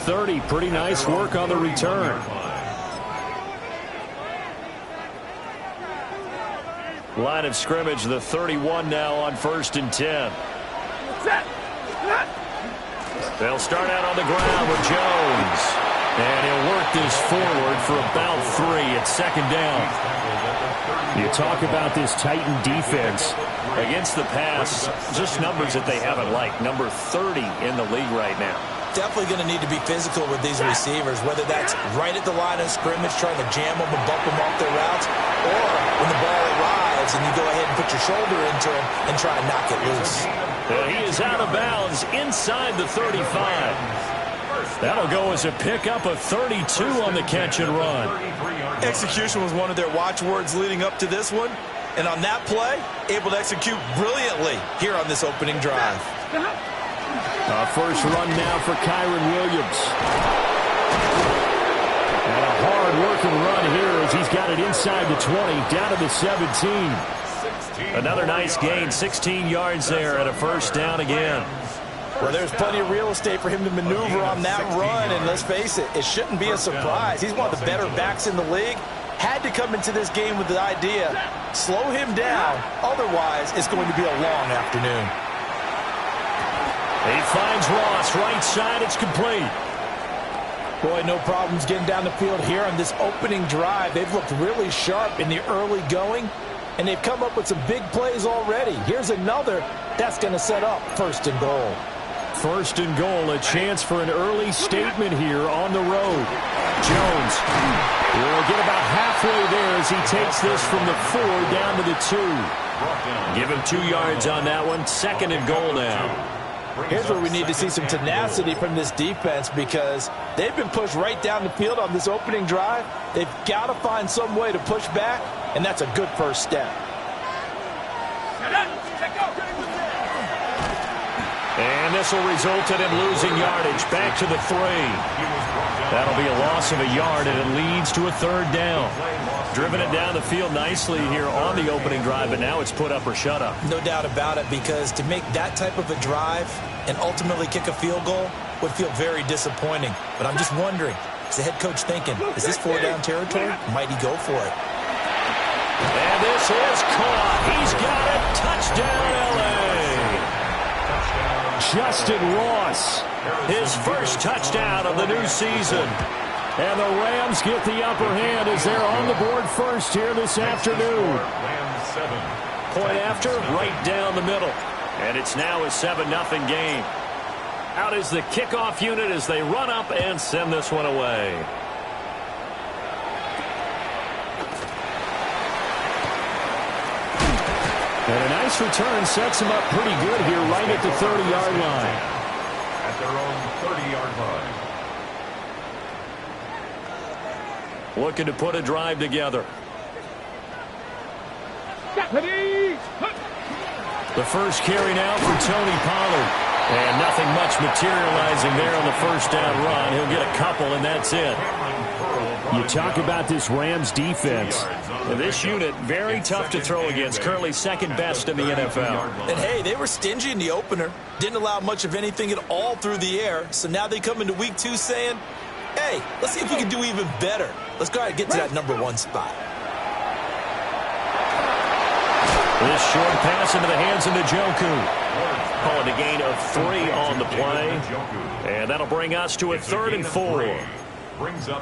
30. Pretty nice work on the return. Line of scrimmage, the 31 now on 1st and 10. They'll start out on the ground with Jones. And he'll work this forward for about 3 at 2nd down. You talk about this Titan defense. Against the pass, just numbers that they haven't liked. Number 30 in the league right now. Definitely going to need to be physical with these receivers, whether that's right at the line of scrimmage, trying to jam them and bump them off their routes, or when the ball arrives and you go ahead and put your shoulder into him and try and knock it loose. He is out of bounds inside the 35. That'll go as a pickup of 32 on the catch and run. Execution was one of their watchwords leading up to this one. And on that play, able to execute brilliantly here on this opening drive. First run now for Kyren Williams. And a hard-working run here as he's got it inside the 20, down to the 17. Another nice gain, 16 yards there and a 1st down again. Well, there's plenty of real estate for him to maneuver on that run, and let's face it, it shouldn't be a surprise. He's one of the better backs in the league. Had to come into this game with the idea, slow him down, otherwise it's going to be a long afternoon. He finds Ross, right side, it's complete. Boy, no problems getting down the field here on this opening drive. They've looked really sharp in the early going, and they've come up with some big plays already. Here's another that's going to set up 1st and goal. 1st and goal, a chance for an early statement here on the road. Jones will get about halfway there as he takes this from the 4 down to the 2. Give him 2 yards on that one. 2nd and goal now. Here's where we need to see some tenacity from this defense because they've been pushed right down the field on this opening drive. They've got to find some way to push back, and that's a good first step. And this will result in him losing yardage. Back to the 3. That'll be a loss of a yard, and it leads to a 3rd down. Driven it down the field nicely here on the opening drive, but now it's put up or shut up. No doubt about it, because to make that type of a drive and ultimately kick a field goal would feel very disappointing. But I'm just wondering, is the head coach thinking, is this 4-down territory? Might he go for it? And this is caught. He's got it. Touchdown, L.A. Justin Ross, his first touchdown of the new season. And the Rams get the upper hand as they're on the board first here this afternoon. Point after, right down the middle. And it's now a 7-0 game. Out is the kickoff unit as they run up and send this one away. And a nice return sets them up pretty good here right at the 30-yard line. At their own 30-yard line. Looking to put a drive together. The first carry now for Tony Pollard. And nothing much materializing there on the 1st down run. He'll get a couple, and that's it. You talk about this Rams defense. This unit, very tough to throw against. Currently 2nd best in the NFL. And, hey, they were stingy in the opener. Didn't allow much of anything at all through the air. So now they come into week 2 saying, hey, let's see if we can do even better. Let's go ahead and get to that #1 spot. This short pass into the hands of Njoku. Calling a gain of 3 on the play. And that'll bring us to a 3rd and 4.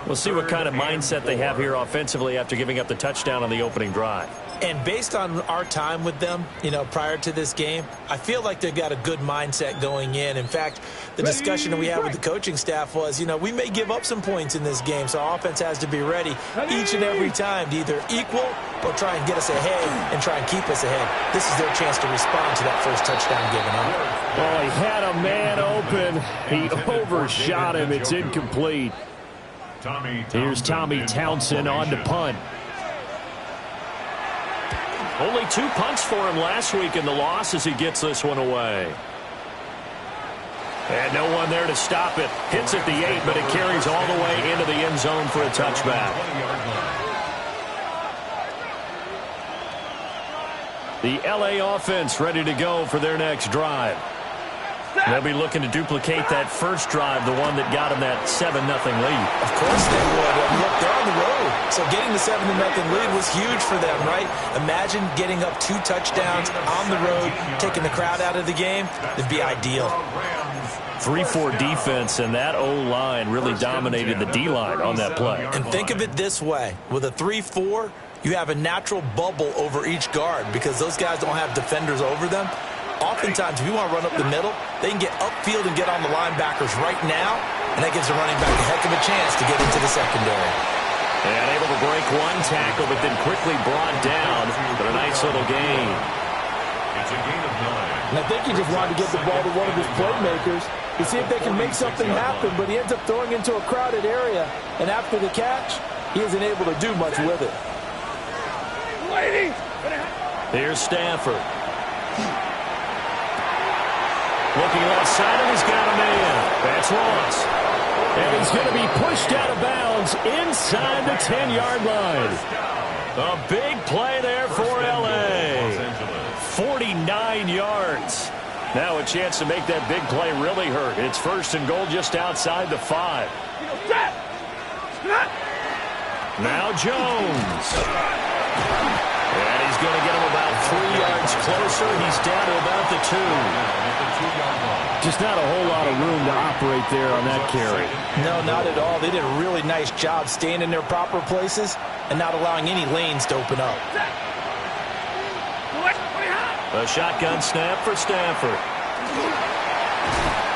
We'll see what kind of mindset they have here offensively after giving up the touchdown on the opening drive. And based on our time with them, prior to this game, I feel like they've got a good mindset going in. In fact, the discussion that we had with the coaching staff was, we may give up some points in this game, so our offense has to be ready each and every time to either equal or try and get us ahead and try and keep us ahead. This is their chance to respond to that first touchdown given up. Well, he had a man open. He overshot him. It's incomplete. Here's Tommy Townsend on to punt. Only 2 punts for him last week in the loss as he gets this one away. And no one there to stop it. Hits at the 8, but it carries all the way into the end zone for a touchback. The LA offense ready to go for their next drive. They'll be looking to duplicate that first drive, the one that got them that 7-0 lead. Of course they would. Look, they're on the road. So getting the 7-0 lead was huge for them, right? Imagine getting up 2 touchdowns on the road, taking the crowd out of the game. It'd be ideal. 3-4 defense, and that O-line really dominated the D-line on that play. And think of it this way. With a 3-4, you have a natural bubble over each guard because those guys don't have defenders over them. Oftentimes, if you want to run up the middle, they can get upfield and get on the linebackers right now, and that gives the running back a heck of a chance to get into the secondary. And able to break one tackle, but then quickly brought down for a nice little gain. It's a gain of 9. And I think he just wanted to get the ball to one of his playmakers to see if they can make something happen, but he ends up throwing into a crowded area, and after the catch, he isn't able to do much with it. Here's Stafford. Looking left side, and he's got a man. That's Ross. And he's going to be pushed out of bounds inside the 10-yard line. A big play there for L.A. 49 yards. Now a chance to make that big play really hurt. It's 1st and goal just outside the 5. Now Jones. And he's going to get him about 3 yards closer. He's down to about the 2. Just not a whole lot of room to operate there on that carry. No, not at all. They did a really nice job staying in their proper places and not allowing any lanes to open up. A shotgun snap for Stafford.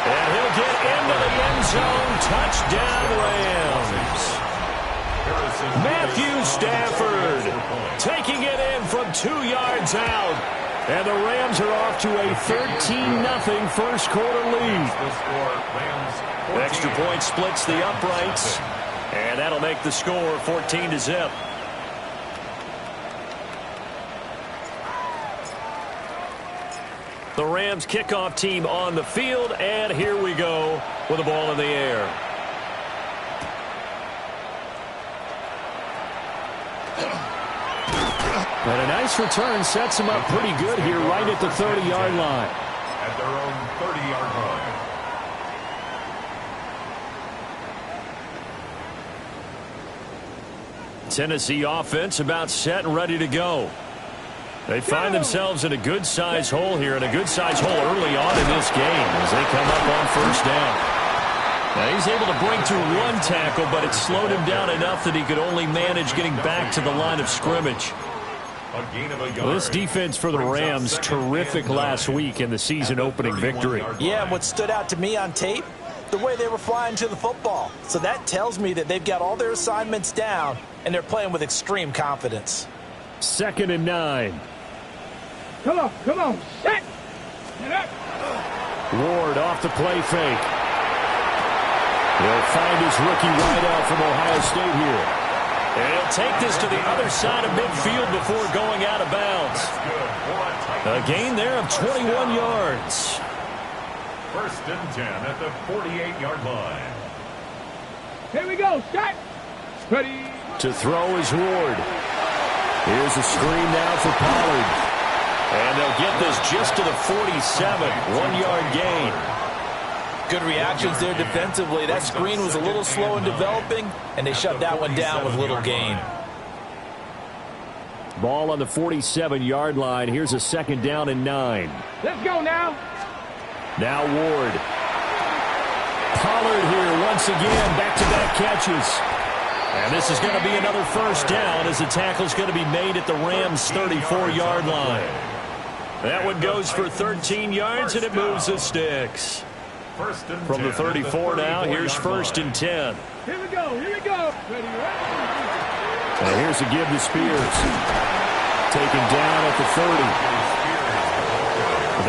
And he'll get into the end zone. Touchdown, Rams. Matthew Stafford taking it in from 2 yards out. And the Rams are off to a 13-0 first quarter lead. Extra point splits the uprights. And that'll make the score 14-0. The Rams kickoff team on the field, and here we go with the ball in the air. And a nice return sets him up pretty good here right at the 30-yard line. At their own 30-yard line. Tennessee offense about set and ready to go. They find themselves in a good-sized hole here, and a good-sized hole early on in this game as they come up on 1st down. Now he's able to break through 1 tackle, but it slowed him down enough that he could only manage getting back to the line of scrimmage. Well, this defense for the Rams, terrific last week in the season-opening victory. Yeah, and what stood out to me on tape, the way they were flying to the football. So that tells me that they've got all their assignments down, and they're playing with extreme confidence. 2nd and 9. Come on, set. Ward off the play fake. He'll find his rookie wideout from Ohio State here. And he'll take this to the other side of midfield before going out of bounds. A gain there of 21 yards. 1st and 10 at the 48-yard line. Here we go, set. Ready. To throw is Ward. Here's a screen now for Pollard. And they'll get this just to the 47. 1-yard gain. Good reactions there defensively. That screen was a little slow in developing, and they shut that one down with little gain. Ball on the 47-yard line. Here's a 2nd down and 9. Let's go now. Now Ward. Pollard here once again. Back-to-back catches. And this is going to be another 1st down as the tackle's going to be made at the Rams' 34-yard line. That one goes for 13 yards, and it moves the sticks. From the 34 now, here's 1st and 10. Here we go. Ready. And here's a give to Spears. Taken down at the 30.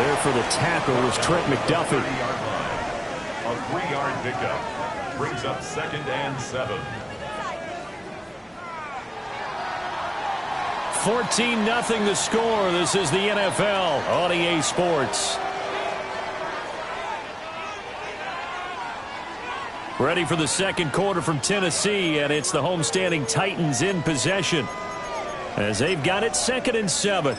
There for the tackle was Trent McDuffie. A 3-yard pickup brings up 2nd and 7. 14-0 the score. This is the NFL on EA Sports. Ready for the 2nd quarter from Tennessee, and it's the homestanding Titans in possession as they've got it 2nd and 7.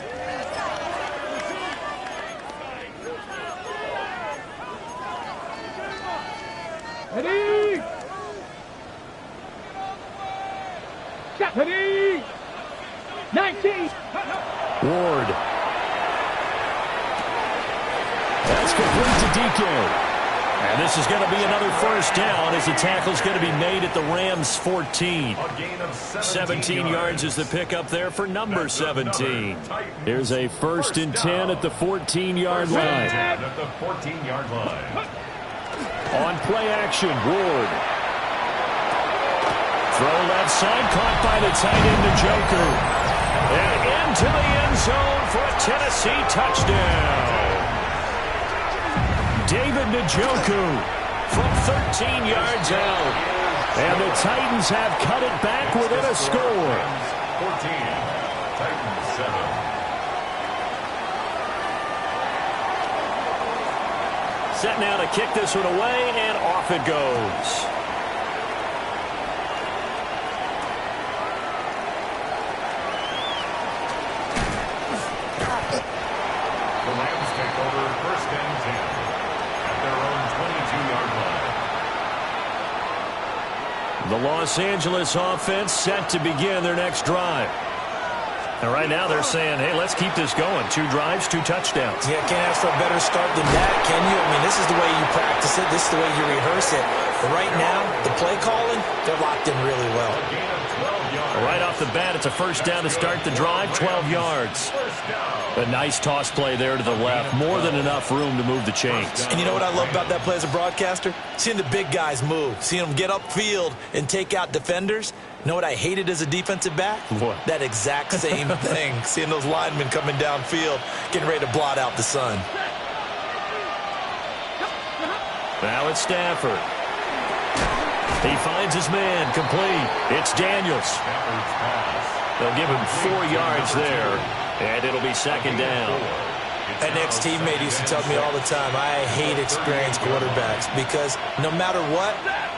Ready? 19. Ward. That's complete to DK. And this is going to be another first down as the tackle's going to be made at the Rams' 14. 17 yards is the pickup there for number 17. Here's a 1st and 10 at the 14-yard line. At the 14-yard line. On play action, Ward. Throw left side, caught by the tight end, Njoku. And into the end zone for a Tennessee touchdown. David Njoku from 13 yards out. And the Titans have cut it back within a score. 14, Titans 7. Set now to kick this one away, and off it goes. The Rams take over 1st and 10 at their own 22-yard line. The Los Angeles offense set to begin their next drive. And right now they're saying, hey, let's keep this going. 2 drives, 2 touchdowns. Yeah, can't ask for a better start than that, can you? I mean, this is the way you practice it. This is the way you rehearse it. But right now, the play calling, they're locked in really well. Right off the bat, it's a first down to start the drive, 12 yards. A nice toss play there to the left. More than enough room to move the chains. And you know what I love about that play as a broadcaster? Seeing the big guys move. Seeing them get upfield and take out defenders. You know what I hated as a defensive back? What? That exact same thing. Seeing those linemen coming downfield, getting ready to blot out the sun. Now it's Stafford. He finds his man, complete. It's Daniels. They'll give him 4 yards there, and it'll be 2nd down. An ex-teammate used to tell me all the time, I hate experienced quarterbacks because no matter what,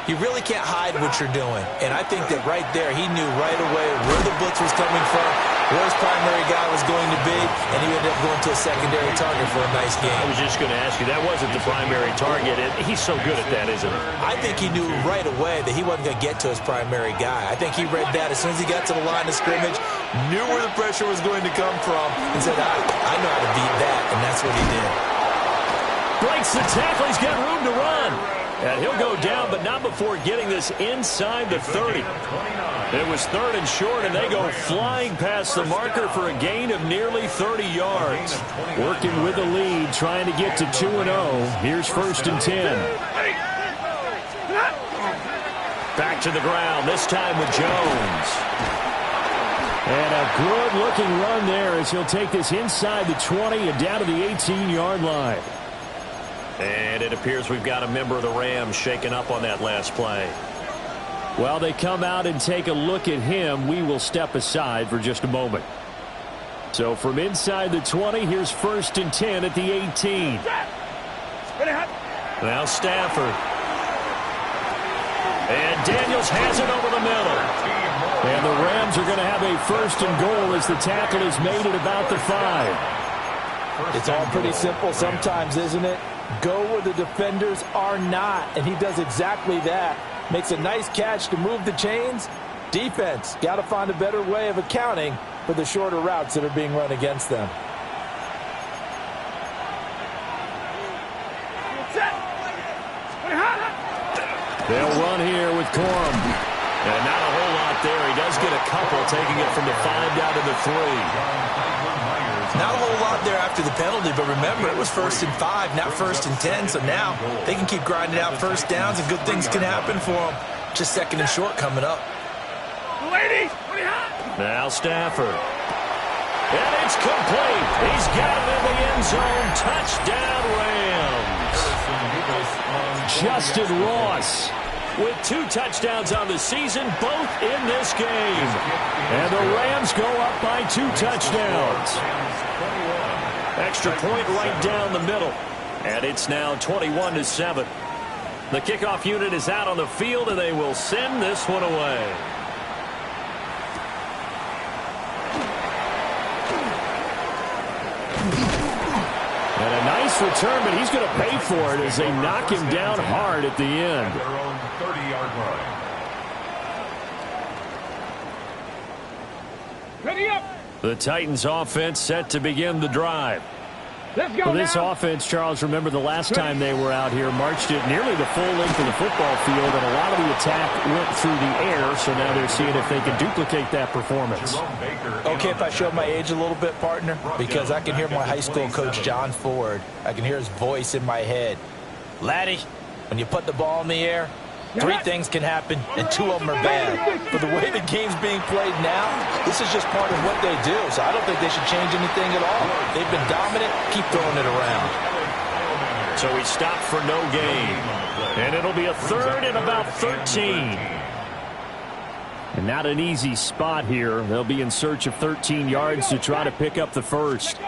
you really can't hide what you're doing. And I think that right there, he knew right away where the blitz was coming from, where his primary guy was going to be, and he ended up going to a secondary target for a nice game. I was just going to ask you, that wasn't the primary target. He's so good at that, isn't he? I think he knew right away that he wasn't going to get to his primary guy. I think he read that as soon as he got to the line of scrimmage, knew where the pressure was going to come from, and said, I know how to beat that, and that's what he did. Breaks the tackle. He's got room to run. And he'll go down, but not before getting this inside the 30. It was 3rd and short, and they go flying past the marker for a gain of nearly 30 yards. Working with the lead, trying to get to 2-0. Here's 1st and 10. Back to the ground, this time with Jones. And a good-looking run there as he'll take this inside the 20 and down to the 18-yard line. And it appears we've got a member of the Rams shaken up on that last play. While they come out and take a look at him, we will step aside for just a moment. So from inside the 20, here's 1st and 10 at the 18. Now Stafford. And Daniels has it over the middle. And the Rams are going to have a 1st and goal as the tackle is made at about the 5. It's all pretty simple sometimes, isn't it? Go where the defenders are not, and he does exactly that. Makes a nice catch to move the chains. Defense, got to find a better way of accounting for the shorter routes that are being run against them. They'll run here with Corum. And not a whole lot there. He does get a couple, taking it from the 5 down to the 3. Not a whole lot there after the penalty, but remember, it was 1st and 5, not 1st and 10, so now they can keep grinding out first downs and good things can happen for them. Just 2nd and short coming up. Now Stafford. And it's complete. He's got it in the end zone. Touchdown, Rams. Justin Ross with 2 touchdowns on the season, both in this game. And the Rams go up by 2 touchdowns. Extra point right down the middle. And it's now 21-7. The kickoff unit is out on the field, and they will send this one away. And a nice return, but he's going to pay for it as they knock him down hard at the end. Their own 30-yard line. The Titans offense set to begin the drive. Let's go For this now. offense, Charles, remember the last time they were out here, marched it nearly the full length of the football field, and a lot of the attack went through the air, so now they're seeing if they can duplicate that performance. Okay, if I show my age a little bit, partner, because I can hear my high school coach, John Ford. I can hear his voice in my head. Laddie, when you put the ball in the air, 3 things can happen, and 2 of them are bad. But the way the game's being played now, this is just part of what they do, so I don't think they should change anything at all. They've been dominant. Keep throwing it around. So he stopped for no gain. And it'll be a 3rd and about 13. And not an easy spot here. They'll be in search of 13 yards to try to pick up the first.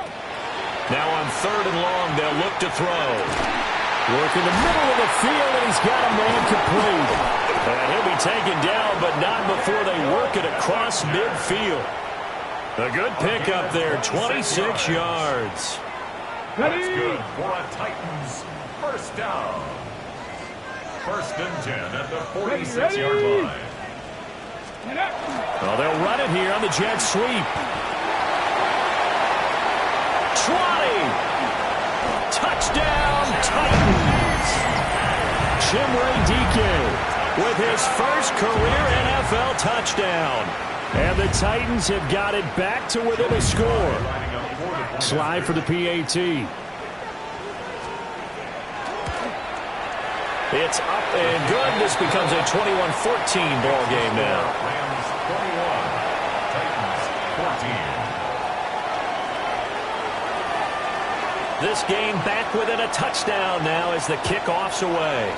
Now on 3rd and long, they'll look to throw. Work in the middle of the field, and he's got a man complete. And he'll be taken down, but not before they work it across midfield. A good pickup there, 26 yards. That's good for a Titans first down. 1st and 10 at the 46-yard line. Well, they'll run it here on the jet sweep. 20. Touchdown, Titans. Chimere Dike with his first career NFL touchdown. And the Titans have got it back to within a score. Slide for the PAT. It's up and good. This becomes a 21-14 ball game now. Rams 21, Titans 14. This game back within a touchdown now as the kickoff's away.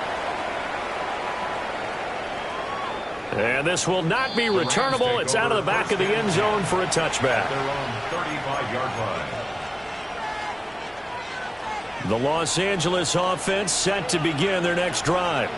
And this will not be returnable. It's out of the back of the end zone for a touchback. They're on 35-yard line. The Los Angeles offense set to begin their next drive.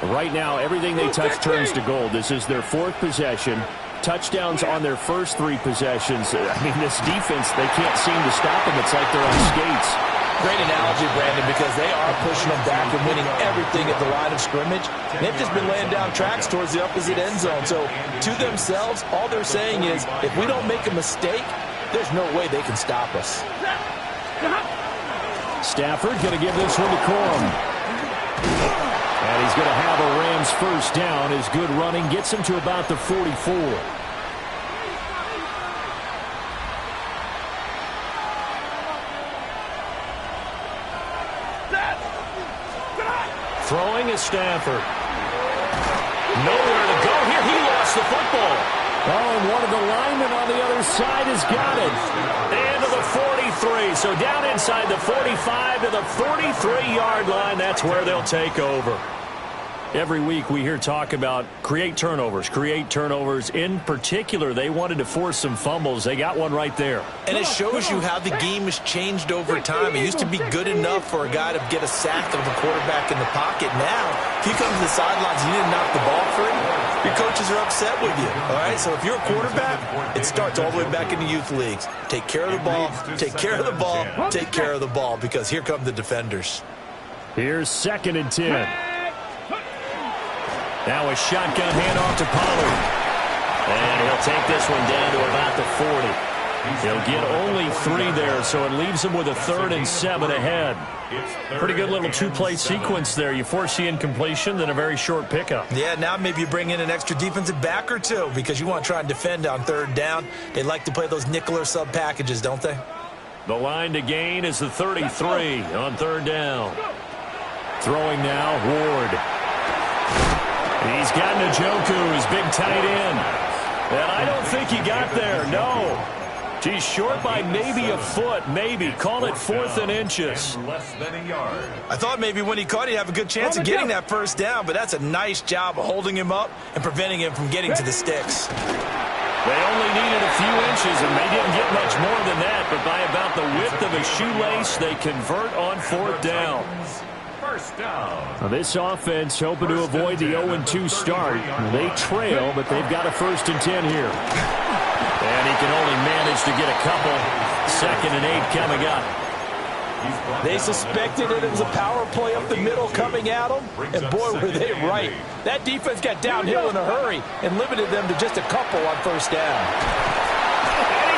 Right now, everything they touch turns to gold. This is their 4th possession. Touchdowns on their first 3 possessions. I mean, this defense, they can't seem to stop them. It's like they're on skates. Great analogy, Brandon, because they are pushing them back and winning everything at the line of scrimmage. They've just been laying down tracks towards the opposite end zone. So, to themselves, all they're saying is, if we don't make a mistake, there's no way they can stop us. Stafford going to give this one to Corum. And he's going to have a Rams first down. His good running gets him to about the 44. Throwing is Stafford. Nowhere to go here. He lost the football. Oh, and one of the linemen on the other side has got it. And to the 43. So down inside the 45 to the 43-yard line. That's where they'll take over. Every week we hear talk about create turnovers. In particular, they wanted to force some fumbles. They got one right there. And it shows you how the game has changed over time. It used to be good enough for a guy to get a sack of a quarterback in the pocket. Now, if you come to the sidelines and you didn't knock the ball free, your coaches are upset with you. All right, so if you're a quarterback, it starts all the way back in the youth leagues. Take care of the ball, take care of the ball, take care of the ball, because here come the defenders. Here's 2nd and 10. Now a shotgun handoff to Pollard. And he'll take this one down to about the 40. He'll get only 3 there, so it leaves him with a 3rd and 7 ahead. Pretty good little 2-play sequence there. You force the incompletion, then a very short pickup. Yeah, now maybe you bring in an extra defensive back or 2 because you want to try and defend on 3rd down. They like to play those nickel or sub packages, don't they? The line to gain is the 33 on 3rd down. Throwing now, Ward. He's got Njoku, his big tight end. And I don't think he got there, no. He's short by maybe a foot, maybe. Call it 4th and inches. Less than a yard. I thought maybe when he caught, he'd have a good chance of getting that first down, but that's a nice job of holding him up and preventing him from getting to the sticks. They only needed a few inches, and they didn't get much more than that, but by about the width of a shoelace, they convert on 4th down. First down. Now this offense hoping to avoid the 0-2 start. They trail, but they've got a 1st and 10 here. And he can only manage to get a couple. 2nd and 8 coming up. They suspected it was a power play up the middle coming at them, and boy, were they right. That defense got downhill in a hurry and limited them to just a couple on 1st down.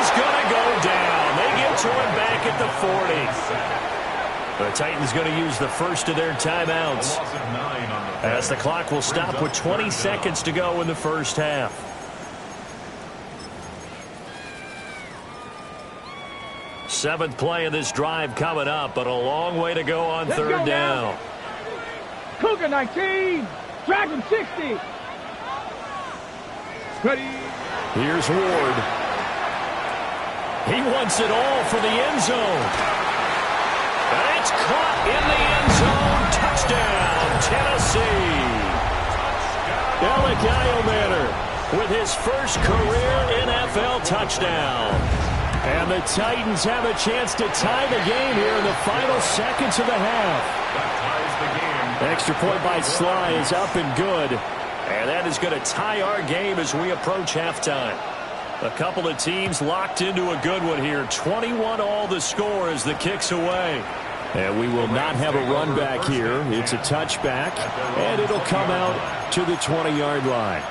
And going to go down. They get to him back at the 40. The Titans going to use the first of their timeouts, as the clock will stop with 20 seconds to go in the first half. Seventh play of this drive coming up, but a long way to go on third down. Cougar 19, Dragon 60. Ready. Here's Ward. He wants it all for the end zone. And it's caught in the end zone. Touchdown, Tennessee. Alec Eilmanter with his first career NFL touchdown. And the Titans have a chance to tie the game here in the final seconds of the half. Extra point by Sly is up and good. And that is going to tie our game as we approach halftime. A couple of teams locked into a good one here. 21-all the score as the kick's away. And we will not have a run back here. It's a touchback, and it'll come out to the 20-yard line.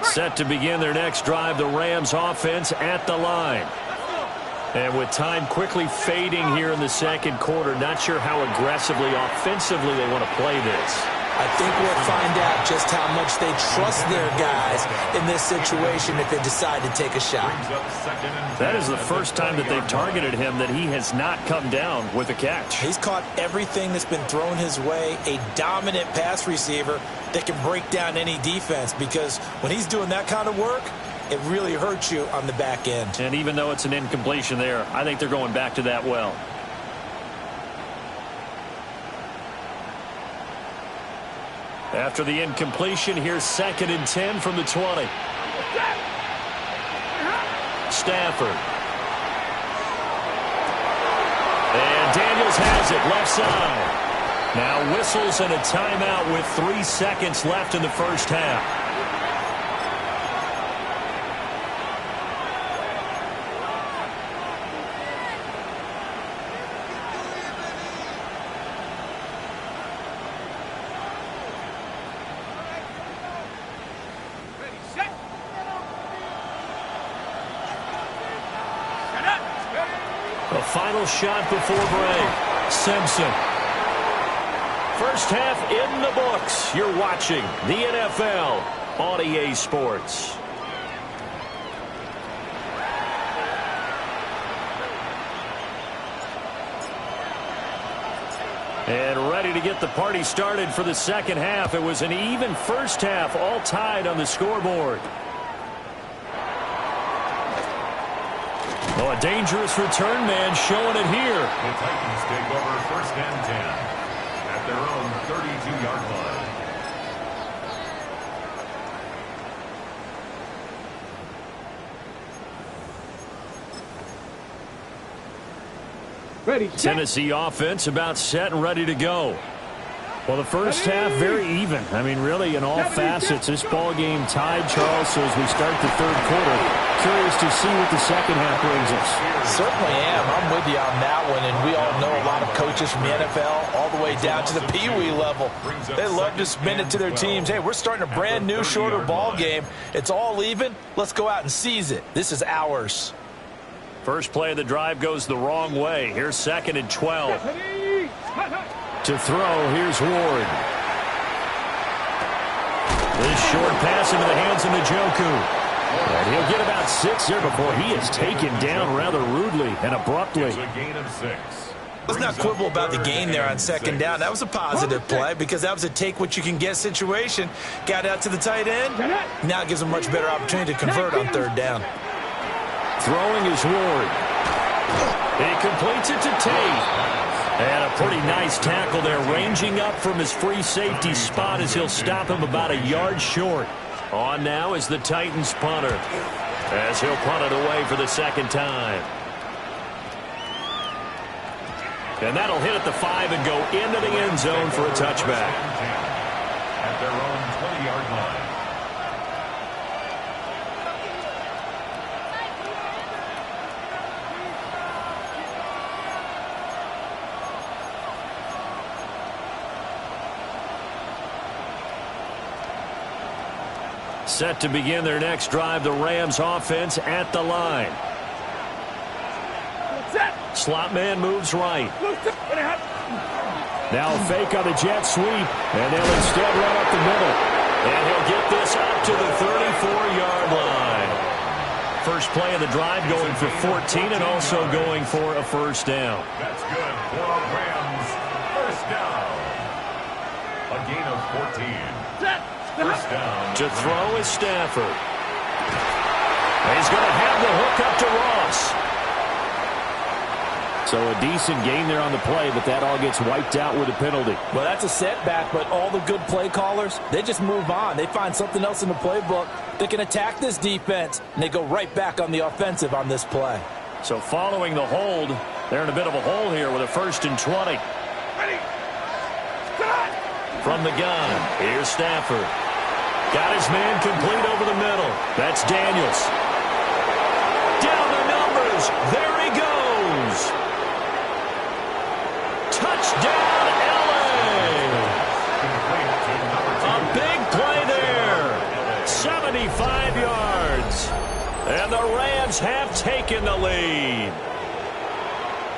Set to begin their next drive, the Rams offense at the line. And with time quickly fading here in the second quarter, not sure how aggressively, offensively they want to play this. I think we'll find out just how much they trust their guys in this situation if they decide to take a shot. That is the first time that they've targeted him that he has not come down with a catch. He's caught everything that's been thrown his way, a dominant pass receiver that can break down any defense, because when he's doing that kind of work, it really hurts you on the back end. And even though it's an incompletion there, I think they're going back to that well. After the incompletion, here's 2nd and 10 from the 20. Stafford. And Daniels has it, left side. Now whistles and a timeout with 3 seconds left in the first half. Final shot before break. Simpson. First half in the books. You're watching the NFL on EA Sports. And ready to get the party started for the second half. It was an even first half, all tied on the scoreboard. Oh, a dangerous return man showing it here. The Titans take over 1st and 10 at their own 32-yard line. Ready. Tennessee offense about set and ready to go. Well, the first half very even. I mean, really, in all facets, this ball game tied, Charles. So as we start the third quarter, curious to see what the second half brings us. Certainly am. I'm with you on that one. And we all know a lot of coaches from the NFL all the way down to the Pee-wee level. They love to spin it to their teams. Hey, we're starting a brand new, shorter ball game. It's all even. Let's go out and seize it. This is ours. First play of the drive goes the wrong way. Here's 2nd and 12. To throw, here's Ward. This short pass into the hands of Njoku. And he'll get about 6 there before he is taken down rather rudely and abruptly. It's a gain of 6. Let's not quibble about the gain there on 2nd down. That was a positive play because that was a take-what-you-can-get situation. Got out to the tight end. Now it gives them a much better opportunity to convert on 3rd down. Throwing is Ward. He completes it to Tate. And a pretty nice tackle there, ranging up from his free safety spot as he'll stop him about a yard short. On now is the Titans punter, as he'll punt it away for the 2nd time. And that'll hit at the 5 and go into the end zone for a touchback. At their own 20-yard line. Set to begin their next drive, the Rams offense at the line. Slot man moves right. Now a fake on the jet sweep, and they'll instead run up the middle. And he'll get this up to the 34-yard line. First play of the drive going for 14 and also going for a first down. That's good for a Rams first down. A gain of 14. First down. To throw is Stafford. He's going to have the hook up to Ross. So a decent gain there on the play, but that all gets wiped out with a penalty. Well, that's a setback, but all the good play callers, they just move on. They find something else in the playbook that can attack this defense, and they go right back on the offensive on this play. So following the hold, they're in a bit of a hole here with a 1st and 20. From the gun, here's Stafford. Got his man complete over the middle. That's Daniels. Down the numbers. There he goes. Touchdown, LA. A big play there. 75 yards. And the Rams have taken the lead.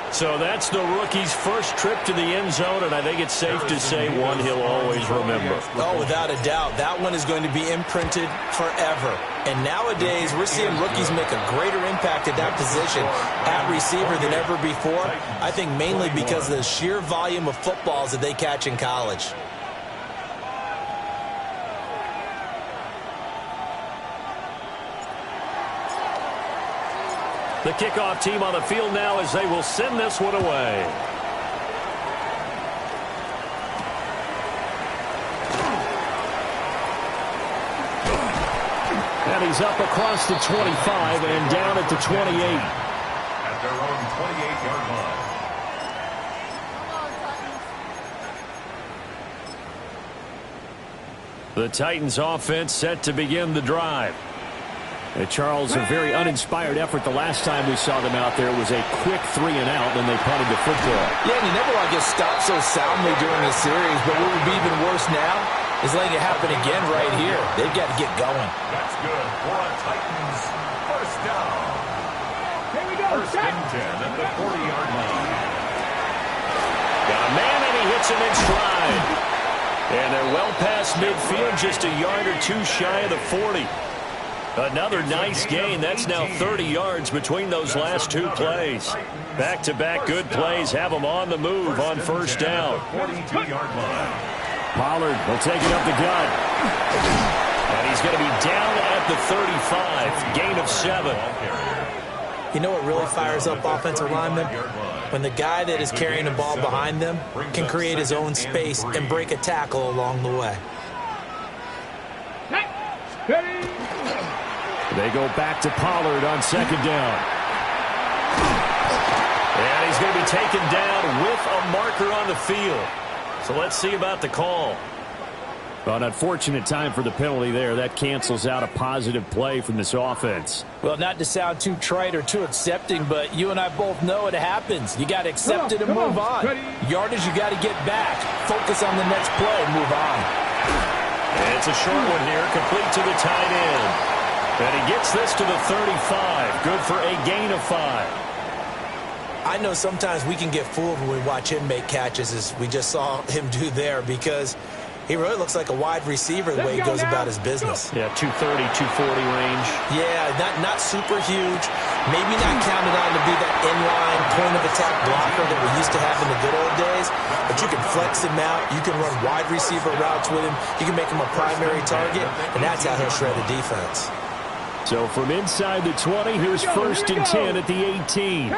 So that's the rookie's first trip to the end zone, and I think it's safe to say one he'll always remember. Oh, without a doubt. That one is going to be imprinted forever. And nowadays, we're seeing rookies make a greater impact at that position at receiver than ever before. I think mainly because of the sheer volume of footballs that they catch in college. The kickoff team on the field now as they will send this one away. And he's up across the 25 and down at the 28. At their own 28-yard line. The Titans offense set to begin the drive. Charles, a very uninspired effort the last time we saw them out there. It was a quick 3 and out, then they punted the football. Yeah, and you never want to get stopped so soundly during the series, but what would be even worse now is letting it happen again right here. They've got to get going. That's good for a Titans first down. Here we go. First and 10 at the 40-yard line. Got a man, and he hits him in stride. And they're well past midfield, just a yard or two shy of the 40. Another nice gain. That's now 30 yards between those last two plays. Back-to-back good plays have them on the move on first down. 42-yard line. Pollard will take it up the gut. And he's going to be down at the 35. Gain of 7. You know what really fires up offensive linemen? When the guy that is carrying the ball behind them can create his own space and break a tackle along the way. They go back to Pollard on second down. And he's going to be taken down with a marker on the field. So let's see about the call. Well, an unfortunate time for the penalty there. That cancels out a positive play from this offense. Well, not to sound too trite or too accepting, but you and I both know it happens. You got to accept it and move on. Yardage, you got to get back. Focus on the next play and move on. And it's a short one here, complete to the tight end. And he gets this to the 35. Good for a gain of 5. I know sometimes we can get fooled when we watch him make catches, as we just saw him do there, because he really looks like a wide receiver the way he goes about his business. Yeah, 230, 240 range. Yeah, not super huge. Maybe not counted on to be that inline point-of-attack blocker that we used to have in the good old days. But you can flex him out. You can run wide receiver routes with him. You can make him a primary target, and that's how he'll shred a defense. So from inside the 20, here's first and 10 at the 18.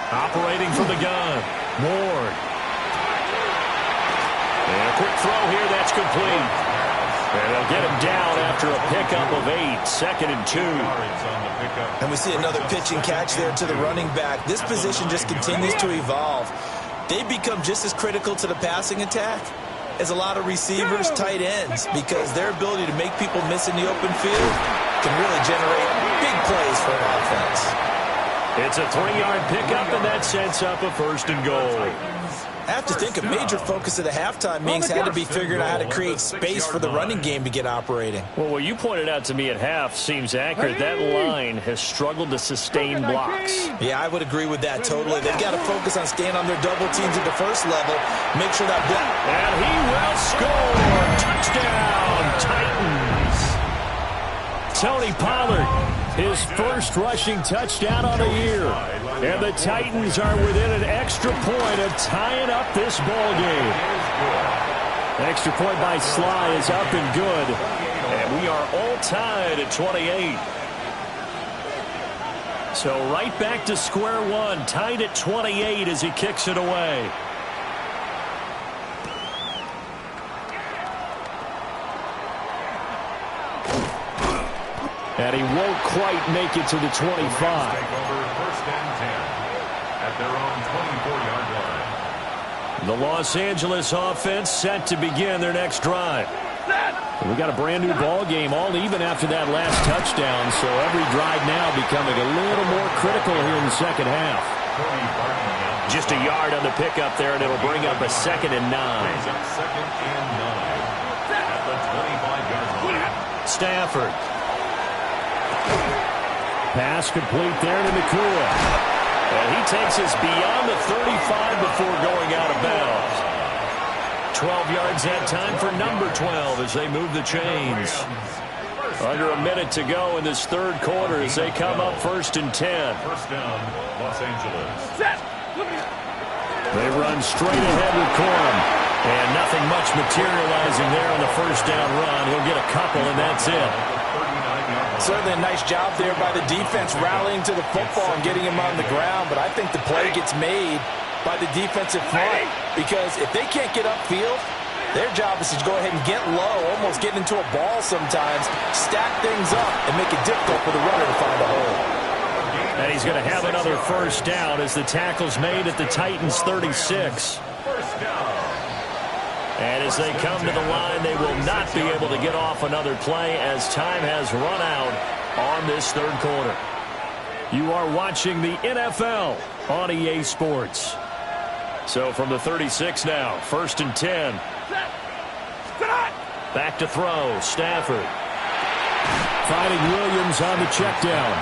Operating from the gun. Ward. And a quick throw here, that's complete. And they'll get him down after a pickup of 8. 2nd and 2. And we see another pitch and catch there to the running back. This position just continues to evolve. They become just as critical to the passing attack as a lot of receivers, tight ends, because their ability to make people miss in the open field can really generate big plays for an offense. It's a 3-yard pickup, and that sets up a 1st and goal. I have to think a major focus of the halftime meetings had to be figuring out how to create space for the running game to get operating. Well, what you pointed out to me at half seems accurate. That line has struggled to sustain blocks. Yeah, I would agree with that totally. They've got to focus on staying on their double teams at the first level. Make sure that block. And he will score. Touchdown, Titans. Tony Pollard, his first rushing touchdown on the year. And the Titans are within an extra point of tying up this ball game. Extra point by Sly is up and good. And we are all tied at 28. So right back to square one, tied at 28 as he kicks it away. And he won't quite make it to the 25. First and 10 at their own 24-yard line. The Los Angeles offense set to begin their next drive. We got a brand new ball game, all even after that last touchdown, so every drive now becoming a little more critical here in the second half. Just a yard on the pickup there, and it'll bring up a 2nd and 9. Second and 9 at the 25-yard line. Stafford. Pass complete there to Nakua. And he takes us beyond the 35 before going out of bounds. 12 yards that time for number 12 as they move the chains. Under a minute to go in this third quarter as they come up 1st and 10. First down, Los Angeles. They run straight ahead with Corum. And nothing much materializing there on the first down run. He'll get a couple, and that's it. Certainly a nice job there by the defense rallying to the football and getting him on the ground, but I think the play gets made by the defensive front because if they can't get upfield, their job is to go ahead and get low, almost get into a ball sometimes, stack things up, and make it difficult for the runner to find a hole. And he's going to have another first down as the tackle's made at the Titans' 36. First down. And as they come to the line, they will not be able to get off another play as time has run out on this third quarter. You are watching the NFL on EA Sports. So from the 36 now, 1st and 10. Back to throw, Stafford. Finding Williams on the check down.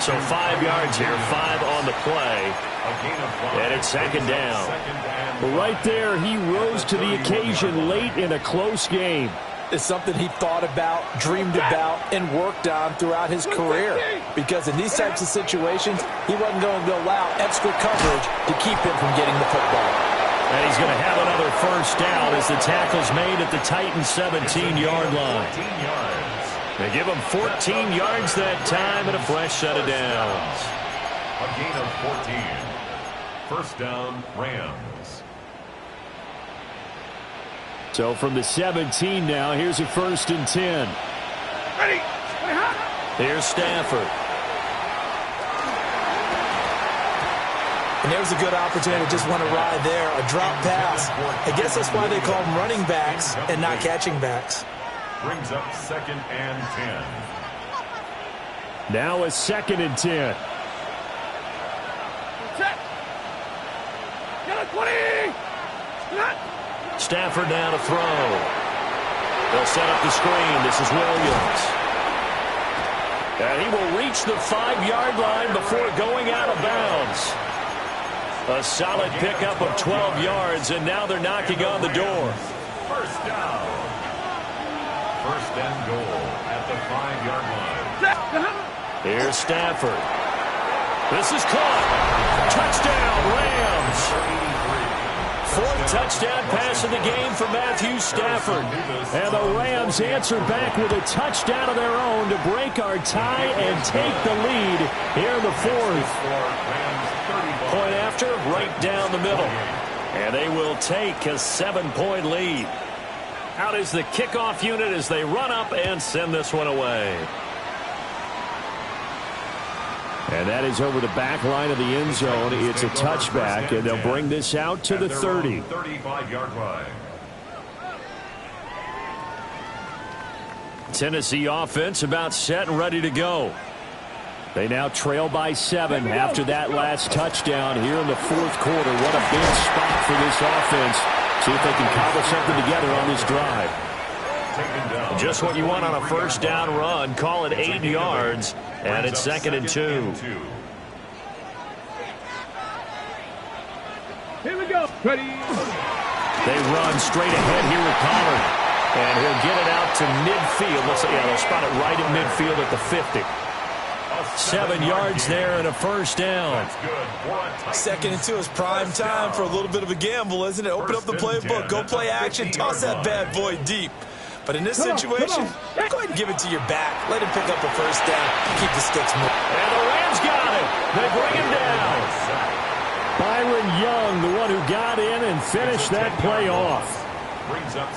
So 5 yards here, 5 on the play. And it's 2nd down. Well, right there, he rose to the occasion late in a close game. It's something he thought about, dreamed about, and worked on throughout his career. Because in these types of situations, he wasn't going to allow extra coverage to keep him from getting the football. And he's going to have another first down as the tackle's made at the Titans' 17-yard line. They give him 14 yards that time and a fresh set of downs. A gain of 14. First down, Rams. So from the 17 now, here's a 1st and 10. Ready. Here's Stafford. And there's a good opportunity to just want to ride there, a drop pass. I guess that's why they call them running backs and not catching backs. Brings up 2nd and 10. Now a 2nd and 10. Stafford now to throw. They'll set up the screen. This is Williams. And he will reach the 5-yard line before going out of bounds. A solid pickup of 12 yards, and now they're knocking on the door. First down. First and goal at the 5-yard line. Here's Stafford. This is caught. Touchdown, Rams. 4th touchdown pass of the game for Matthew Stafford. And the Rams answer back with a touchdown of their own to break our tie and take the lead here in the 4th. Point after, right down the middle. And they will take a 7-point lead. Out is the kickoff unit as they run up and send this one away. And that is over the back line of the end zone. It's a touchback, and they'll bring this out to the 30. 35-yard line. Tennessee offense about set and ready to go. They now trail by 7 after that last touchdown here in the fourth quarter. What a big spot for this offense. See if they can cobble something together on this drive. Just what you want on a first down run. Call it 8 yards, and it's 2nd and 2. Here we go. Ready. They run straight ahead here with Pollard. And he'll get it out to midfield. They'll spot it right at midfield at the 50. 7 yards there and a first down. 2nd and 2 is prime time for a little bit of a gamble, isn't it? Open up the playbook, go play action, toss that bad boy deep. But in this situation, go ahead and give it to your back. Let him pick up a first down. Keep the sticks moving. And the Rams got it. They bring him down. Byron Young, the one who got in and finished that play off.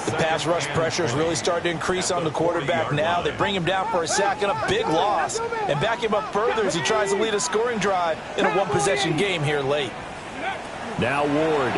The pass rush pressure is really starting to increase on the quarterback now. They bring him down for a sack and a big loss. And back him up further as he tries to lead a scoring drive in a one-possession game here late. Now Ward.